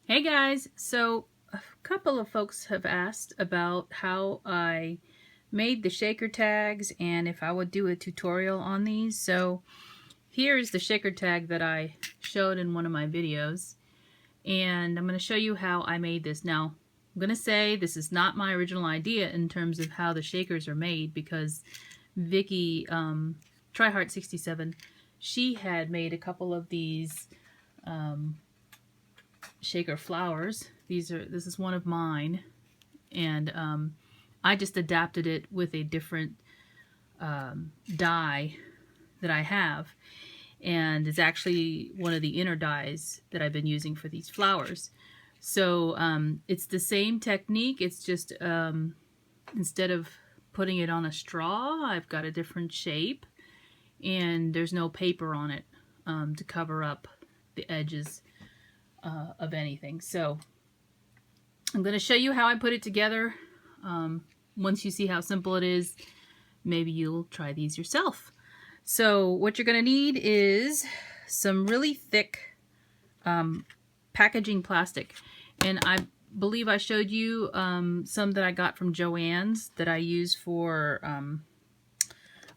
Hey guys, so a couple of folks have asked about how I made the shaker tags and if I would do a tutorial on these. So here's the shaker tag that I showed in one of my videos, and I'm going to show you how I made this. Now I'm going to say this is not my original idea in terms of how the shakers are made, because Vicky Tryheart67, she had made a couple of these shaker flowers. This is one of mine, and I just adapted it with a different dye that I have, and it's actually one of the inner dyes that I've been using for these flowers. So it's the same technique, it's just instead of putting it on a straw, I've got a different shape, and there's no paper on it to cover up the edges of anything. So I'm going to show you how I put it together. Once you see how simple it is, maybe you'll try these yourself. So what you're going to need is some really thick packaging plastic. And I believe I showed you some that I got from Joann's that I use for,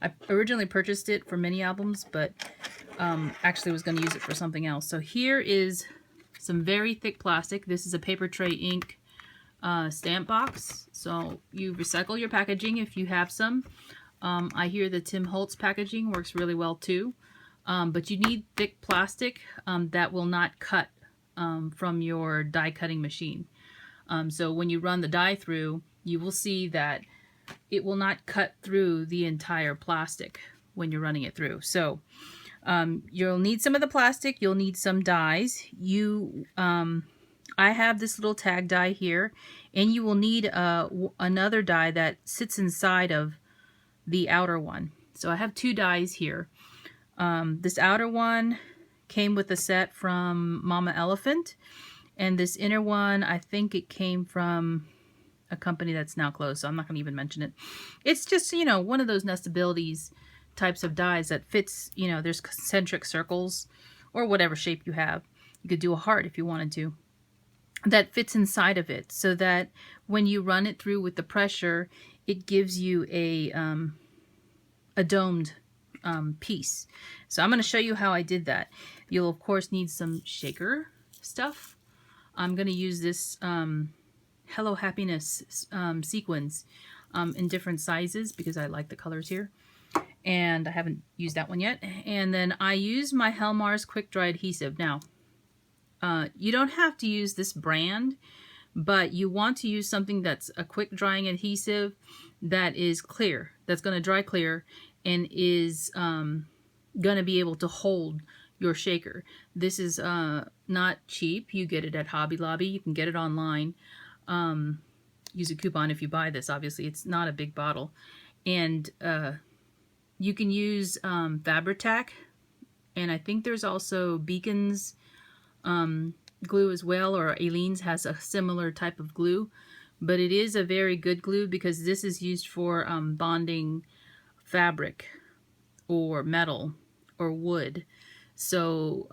I originally purchased it for mini albums, but actually was going to use it for something else. So here is some very thick plastic. This is a Papertrey ink stamp box. So you recycle your packaging if you have some. I hear the Tim Holtz packaging works really well too. But you need thick plastic that will not cut from your die cutting machine. So when you run the die through, you will see that it will not cut through the entire plastic when you're running it through. So you'll need some of the plastic, you'll need some dies. I have this little tag die here, and you will need another die that sits inside of the outer one. So I have two dies here. This outer one came with a set from Mama Elephant, and this inner one, I think it came from a company that's now closed, so I'm not going to even mention it. It's just, you know, one of those Nestabilities types of dies that fits, you know, there's concentric circles or whatever shape you have. You could do a heart if you wanted to. That fits inside of it, so that when you run it through with the pressure, it gives you a domed piece. So I'm going to show you how I did that. You'll of course need some shaker stuff. I'm going to use this Hello Happiness sequins in different sizes because I like the colors here, and I haven't used that one yet. And then I use my Helmars quick dry adhesive. Now you don't have to use this brand, but you want to use something that's a quick drying adhesive that is clear, that's going to dry clear, and is going to be able to hold your shaker. This is not cheap. You get it at Hobby Lobby. You can get it online. Use a coupon if you buy this. Obviously, it's not a big bottle. And you can use Fabri-Tac, and I think there's also Beacon's glue as well, or Aleene's has a similar type of glue, but it is a very good glue because this is used for bonding fabric or metal or wood. So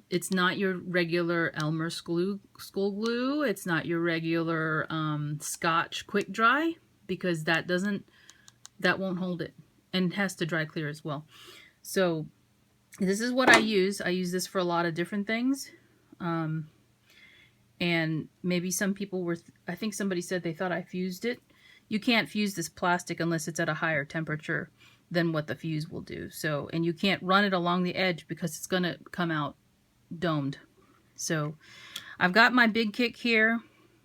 it's not your regular Elmer's school glue. It's not your regular Scotch quick dry, because that won't hold it, and it has to dry clear as well. So this is what I use. I use this for a lot of different things. And maybe some people were, I think somebody said they thought I fused it. You can't fuse this plastic unless it's at a higher temperature than what the fuse will do. So, and you can't run it along the edge because it's going to come out domed. So I've got my big kick here.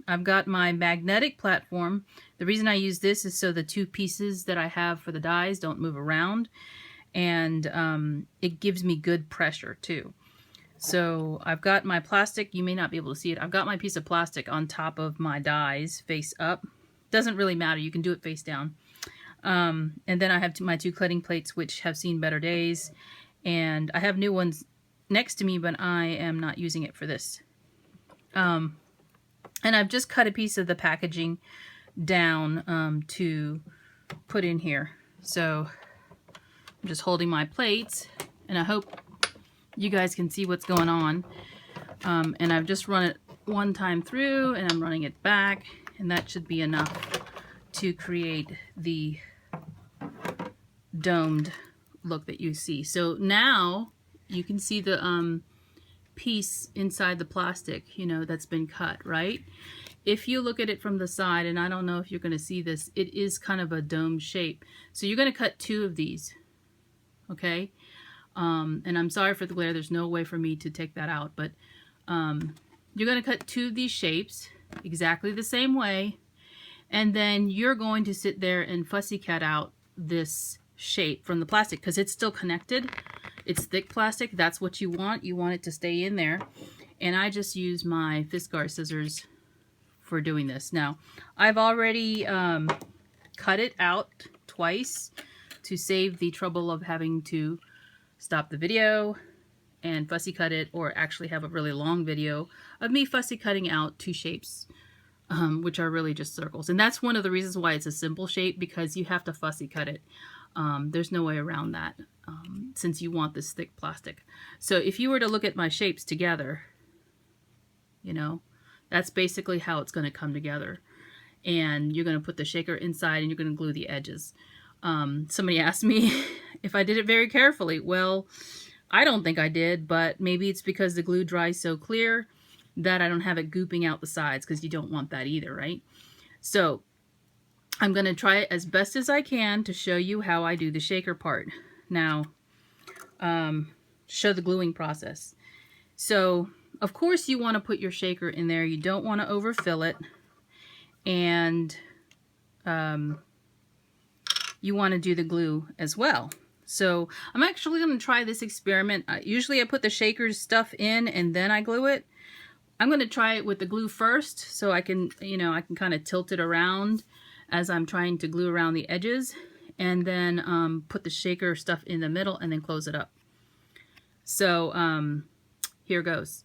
I've got my magnetic platform. The reason I use this is so the two pieces that I have for the dies don't move around, and it gives me good pressure too. So I've got my plastic. You may not be able to see it. I've got my piece of plastic on top of my dies face up. Doesn't really matter. You can do it face down. And then I have my two cutting plates, which have seen better days. And I have new ones next to me, but I am not using it for this. And I've just cut a piece of the packaging down to put in here. So I'm just holding my plates, and I hope you guys can see what's going on. And I've just run it one time through and I'm running it back, and that should be enough to create the domed look that you see. So now you can see the piece inside the plastic, you know, that's been cut, right? If you look at it from the side, and I don't know if you're going to see this, it is kind of a dome shape. So you're going to cut 2 of these, okay? And I'm sorry for the glare, there's no way for me to take that out, but you're going to cut 2 of these shapes exactly the same way, and then you're going to sit there and fussy cut out this shape from the plastic because it's still connected. It's thick plastic. That's what you want. You want it to stay in there. And I just use my Fiskars scissors for doing this. Now, I've already cut it out twice to save the trouble of having to stop the video and fussy cut it, or actually have a really long video of me fussy cutting out 2 shapes, which are really just circles. And that's one of the reasons why it's a simple shape, because you have to fussy cut it. There's no way around that, since you want this thick plastic. So if you were to look at my shapes together, you know, that's basically how it's going to come together. And you're going to put the shaker inside and you're going to glue the edges. Somebody asked me if I did it very carefully. Well, I don't think I did, but maybe it's because the glue dries so clear that I don't have it gooping out the sides, because you don't want that either, right? So I'm going to try it as best as I can to show you how I do the shaker part. Now, show the gluing process. So, of course, you want to put your shaker in there. You don't want to overfill it. And you want to do the glue as well. So I'm actually going to try this experiment. Usually I put the shaker stuff in and then I glue it. I'm going to try it with the glue first, so I can, you know, I can kind of tilt it around as I'm trying to glue around the edges, and then put the shaker stuff in the middle and then close it up. So here goes.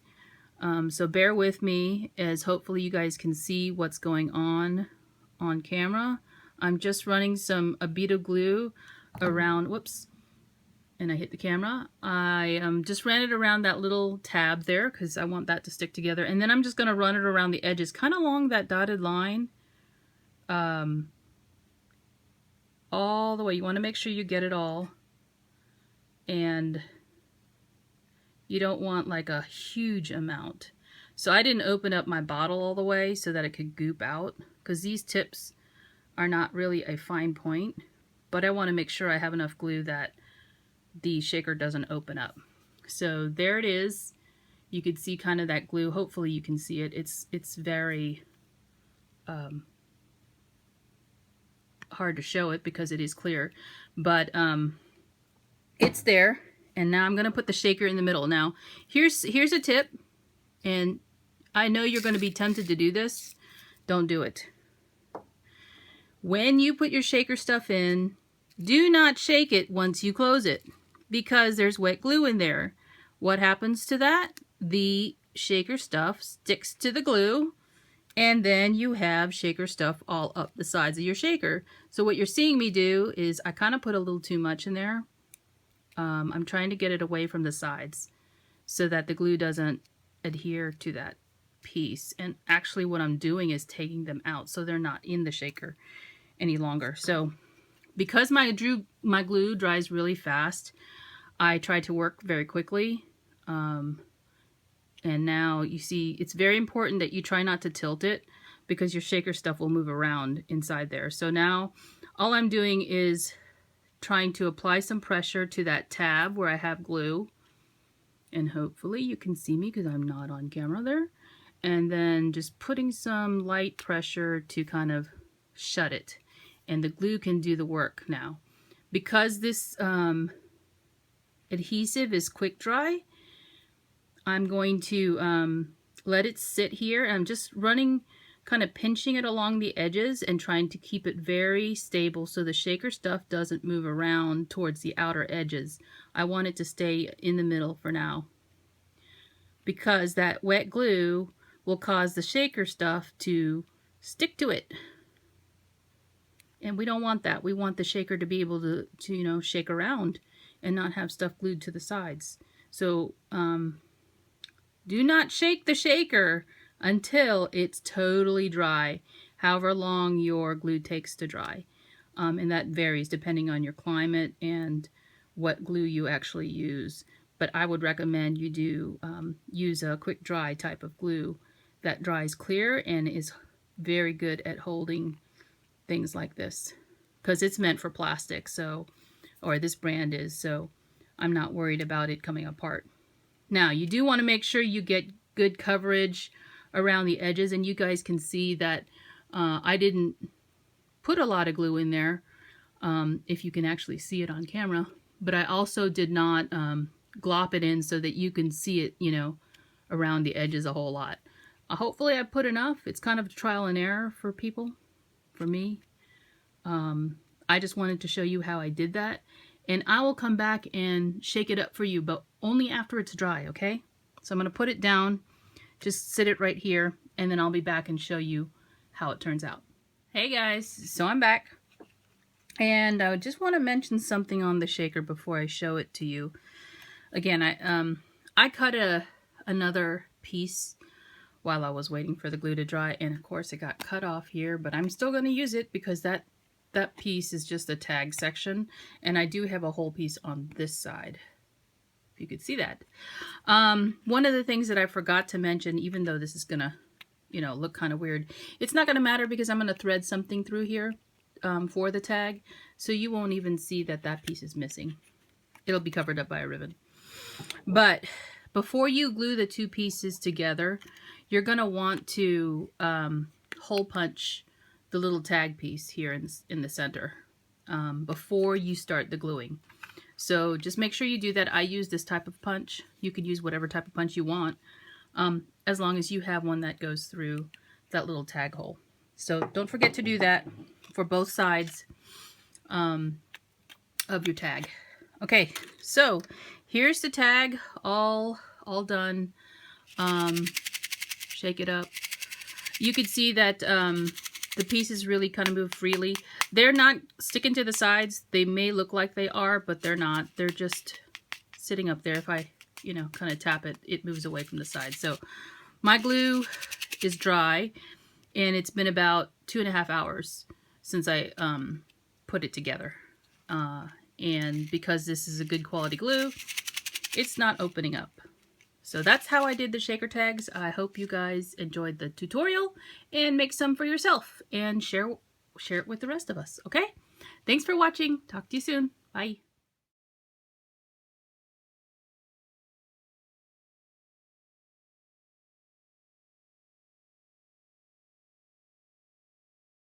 So bear with me, as hopefully you guys can see what's going on camera. I'm just running some Abito glue around, whoops, and I hit the camera. I just ran it around that little tab there because I want that to stick together. And then I'm just going to run it around the edges, kind of along that dotted line. All the way. You want to make sure you get it all. And you don't want like a huge amount. So I didn't open up my bottle all the way so that it could goop out, because these tips are not really a fine point. But I want to make sure I have enough glue that the shaker doesn't open up. So there it is. You can see kind of that glue. Hopefully you can see it. It's very hard to show it because it is clear, but it's there. And now I'm going to put the shaker in the middle. Now here's a tip, and I know you're going to be tempted to do this. Don't do it. When you put your shaker stuff in, do not shake it once you close it, because there's wet glue in there. What happens to that? The shaker stuff sticks to the glue, and then you have shaker stuff all up the sides of your shaker. So what you're seeing me do is I kind of put a little too much in there. I'm trying to get it away from the sides so that the glue doesn't adhere to that piece. And actually what I'm doing is taking them out so they're not in the shaker any longer. So because my glue dries really fast, I try to work very quickly. And now you see it's very important that you try not to tilt it, because your shaker stuff will move around inside there. So now all I'm doing is trying to apply some pressure to that tab where I have glue. And hopefully you can see me because I'm not on camera there. And then just putting some light pressure to kind of shut it. And the glue can do the work now. Because this adhesive is quick dry, I'm going to let it sit here. I'm just running, kind of pinching it along the edges and trying to keep it very stable so the shaker stuff doesn't move around towards the outer edges. I want it to stay in the middle for now, because that wet glue will cause the shaker stuff to stick to it. And we don't want that. We want the shaker to be able to you know, shake around and not have stuff glued to the sides. So do not shake the shaker. until it's totally dry, however long your glue takes to dry. And that varies depending on your climate and what glue you actually use. But I would recommend you do use a quick dry type of glue that dries clear and is very good at holding things like this, because it's meant for plastic, so, or this brand is, so I'm not worried about it coming apart. Now, you do want to make sure you get good coverage around the edges, and you guys can see that I didn't put a lot of glue in there, if you can actually see it on camera, but I also did not glop it in so that you can see it, you know, around the edges a whole lot. Hopefully I put enough. It's kind of trial and error for people, for me. I just wanted to show you how I did that, and I will come back and shake it up for you, but only after it's dry, okay? So I'm going to put it down, just sit it right here, and then I'll be back and show you how it turns out. Hey guys, so I'm back, and I just want to mention something on the shaker before I show it to you. Again, I cut another piece while I was waiting for the glue to dry, and of course it got cut off here, but I'm still going to use it because that piece is just a tag section, and I do have a whole piece on this side, if you could see that. One of the things that I forgot to mention, even though this is gonna, you know, look kind of weird, it's not gonna matter because I'm gonna thread something through here for the tag, so you won't even see that that piece is missing. It'll be covered up by a ribbon. But before you glue the two pieces together, you're gonna want to hole punch the little tag piece here in the center before you start the gluing. So just make sure you do that. I use this type of punch. You could use whatever type of punch you want, as long as you have one that goes through that little tag hole. So don't forget to do that for both sides of your tag. Okay, so here's the tag all done. Shake it up. You could see that the pieces really kind of move freely. They're not sticking to the sides. They may look like they are, but they're not. They're just sitting up there. If I, you know, kind of tap it, it moves away from the side. So my glue is dry, and it's been about 2.5 hours since I put it together. And because this is a good quality glue, it's not opening up. So that's how I did the shaker tags. I hope you guys enjoyed the tutorial and make some for yourself and share it with the rest of us, okay? Thanks for watching. Talk to you soon. Bye.